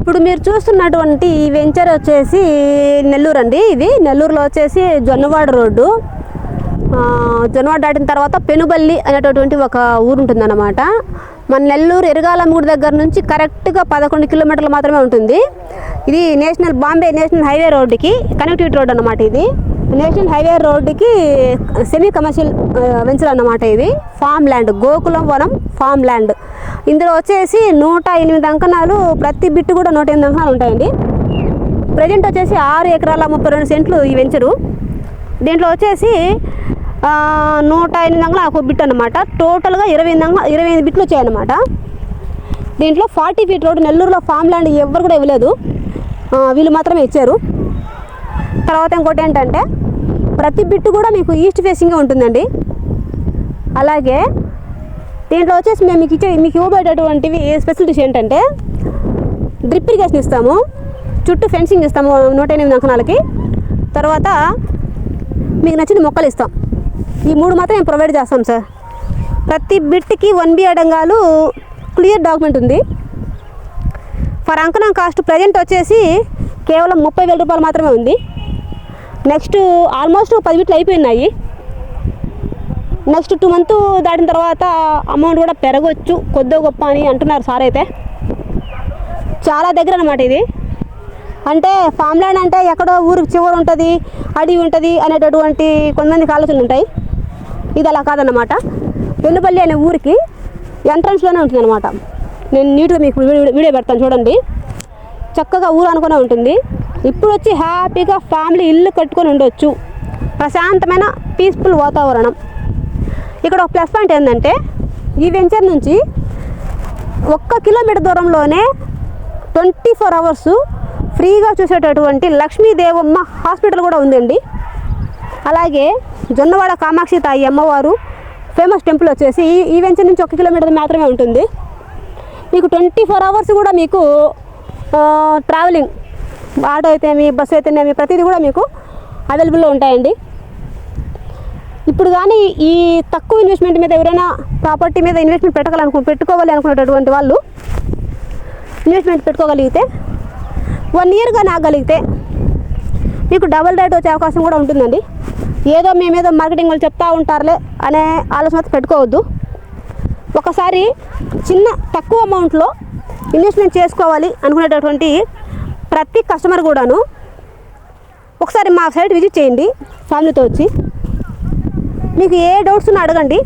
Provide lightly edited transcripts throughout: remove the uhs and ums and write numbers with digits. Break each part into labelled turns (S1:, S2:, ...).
S1: ఇప్పుడు మీరు చూస్తున్నటువంటి ఈ వెంచర్ వచ్చేసి నెల్లూరు అండి. ఇది నెల్లూరులో వచ్చేసి జొన్నవాడ రోడ్డు. జొన్నవాడ దాటిన తర్వాత పెనుబల్లి అనేటటువంటి ఒక ఊరు ఉంటుందన్నమాట. మన నెల్లూరు ఎరగాలమ్మగుడి దగ్గర నుంచి కరెక్ట్గా 11 కిలోమీటర్లు మాత్రమే ఉంటుంది. ఇది బాంబే నేషనల్ హైవే రోడ్డుకి కనెక్టివిటీ రోడ్ అన్నమాట. ఇది నేషనల్ హైవే రోడ్డుకి సెమీ కమర్షియల్ వెంచర్ అన్నమాట. ఇది ఫామ్ ల్యాండ్, గోకులం వనం ఫామ్ ల్యాండ్. ఇందులో వచ్చేసి 108 అంకణాలు, ప్రతి బిట్టు కూడా 108 అంకణాలు ఉంటాయండి. ప్రజెంట్ వచ్చేసి 6 ఎకరాల 32 సెంట్లు ఈ వెంచరు. దీంట్లో వచ్చేసి 108 అంకణాలు ఒక బిట్ అనమాట. టోటల్గా 25 బిట్లు వచ్చాయన్నమాట. దీంట్లో 40 ఫీట్ రోడ్డు. నెల్లూరులో ఫామ్ ల్యాండ్ ఎవరు కూడా ఇవ్వలేదు, వీళ్ళు మాత్రమే ఇచ్చారు. తర్వాత ఇంకోటి ఏంటంటే ప్రతి బిట్టు కూడా మీకు ఈస్ట్ ఫేసింగే ఉంటుందండి. అలాగే దీంట్లో వచ్చేసి మేము మీకు ఇవ్వబడేటటువంటివి ఫెసిలిటీస్ ఏంటంటే డ్రిప్ ఇరిగేషన్ ఇస్తాము, చుట్టూ ఫెన్సింగ్ ఇస్తాము 108 అంకణాలకి. తర్వాత మీకు నచ్చిన మొక్కలు ఇస్తాం. ఈ 3 మాత్రం మేము ప్రొవైడ్ చేస్తాం సార్. ప్రతి బిట్కి 1B అడంగాలు క్లియర్ డాక్యుమెంట్ ఉంది. ఫర్ అంకణం కాస్ట్ ప్రజెంట్ వచ్చేసి కేవలం 30,000 రూపాయలు మాత్రమే ఉంది. నెక్స్ట్ ఆల్మోస్ట్ 10 బిట్లు అయిపోయినాయి. నెక్స్ట్ 2 మంత్ దాటిన తర్వాత అమౌంట్ కూడా పెరగవచ్చు కొద్దో గొప్ప అని అంటున్నారు సార్. అయితే చాలా దగ్గర అన్నమాట ఇది. అంటే ఫామ్ ల్యాండ్ అంటే ఎక్కడో ఊరికి చివరి ఉంటుంది, అడవి ఉంటుంది అనేటటువంటి కొంతమందికి ఆలోచనలు ఉంటాయి. ఇది అలా కాదన్నమాట. పెనుబల్లి అనే ఊరికి ఎంట్రన్స్లోనే ఉంటుంది అనమాట. నేను నీట్గా మీకు వీడియో పెడతాను చూడండి. చక్కగా ఊరు అనుకునే ఉంటుంది. ఇప్పుడు వచ్చి హ్యాపీగా ఫ్యామిలీ ఇల్లు కట్టుకొని ఉండొచ్చు. ప్రశాంతమైన పీస్ఫుల్ వాతావరణం. ఇక్కడ ఒక ప్లస్ పాయింట్ ఏంటంటే ఈ వెంచర్ నుంచి 1 కిలోమీటర్ దూరంలోనే 24 అవర్స్ ఫ్రీగా చూసేటటువంటి లక్ష్మీదేవమ్మ హాస్పిటల్ కూడా ఉందండి. అలాగే జొన్నవాడ కామాక్షి తాయి అమ్మవారు ఫేమస్ టెంపుల్ వచ్చేసి ఈ వెంచర్ నుంచి 1 కిలోమీటర్ మాత్రమే ఉంటుంది. మీకు 24 అవర్స్ కూడా మీకు ట్రావెలింగ్, ఆటో అయితేనేమి, బస్సు అయితేనేమి, ప్రతిదీ కూడా మీకు అవైలబుల్లో ఉంటాయండి. ఇప్పుడు కానీ ఈ తక్కువ ఇన్వెస్ట్మెంట్ మీద ఎవరైనా ప్రాపర్టీ మీద ఇన్వెస్ట్మెంట్ పెట్టుకోవాలి అనుకునేటటువంటి వాళ్ళు ఇన్వెస్ట్మెంట్ పెట్టుకోగలిగితే 1 ఇయర్ కానీ ఆగలిగితే మీకు డబుల్ రేట్ వచ్చే అవకాశం కూడా ఉంటుందండి. ఏదో మేమేదో మార్కెటింగ్ వాళ్ళు చెప్తా ఉంటారులే అనే ఆలోచన పెట్టుకోవద్దు. ఒకసారి చిన్న తక్కువ అమౌంట్లో ఇన్వెస్ట్మెంట్ చేసుకోవాలి అనుకునేటటువంటి ప్రతి కస్టమర్ కూడాను ఒకసారి మా సైట్ విజిట్ చేయండి ఫ్యామిలీతో వచ్చి. మీకు ఏ డౌట్స్ ఉన్నా అడగండి,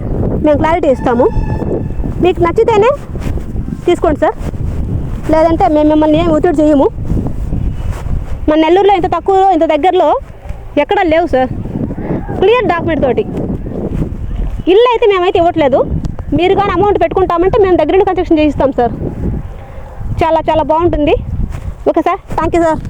S1: మేము క్లారిటీ ఇస్తాము. మీకు నచ్చితేనే తీసుకోండి సార్, లేదంటే మేము మిమ్మల్ని ఏం ఒత్తిడి చేయము. మన నెల్లూరులో ఇంత తక్కువ ఇంత దగ్గరలో ఎక్కడా లేవు సార్. క్లియర్ డాక్యుమెంట్ తోటి ఇల్లు అయితే మేమైతే ఇవ్వట్లేదు. మీరు కానీ అమౌంట్ పెట్టుకుంటామంటే మేము దగ్గర కన్స్ట్రక్షన్ చేయిస్తాం సార్. చాలా చాలా బాగుంటుంది. Okay sir, thank you sir.